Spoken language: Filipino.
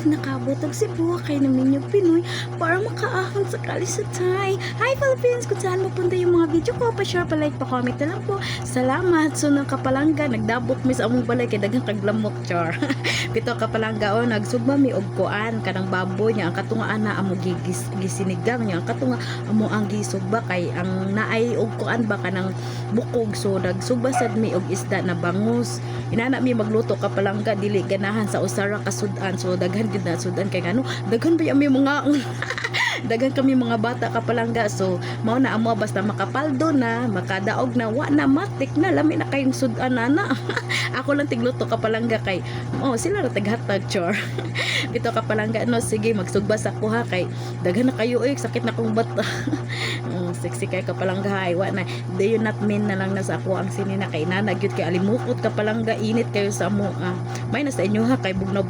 og nakabutog si buwa kay namin yung Pinoy para makaahon sa kalisatay. Hi Philippines! Kung saan mapunta yung mga video ko, pa-share, pa-like, pa-comment na lang po. Salamat! So nang kapalangga, nagdabok mi sa among balay kay daghang kaglamok, char. Pito kapalangga o nagsugba mi og kuan kanang baboy niya ang katungaan na amo gisinigang niya ang katunga amo ang gisugba kay ang naay og kuan ba kanang bukog, so nagsugba sad mi og isda na bangus. Inana mi magluto kapalangga dili ganahan sa usara ka sudan, so daghan gid na sudan kay ngano daghan ba mi mga daghan kami mga bata kapalangga, so mao na amo basta makapaldo na makadaog na wa na matik na lami na kayong sudan na ako lang tigluto kapalangga kay sila ra taghatag, chor. Pito kapalangga no, sige magsugba sa kuha kay daghan na kayo sakit na kong bata. Sexy kay kapalangga ay wa na do you not mean na lang na sa ako ang sinina kay nanagyud kay alimukot kapalangga init kayo sa mo may na sa inyo ha kay bugna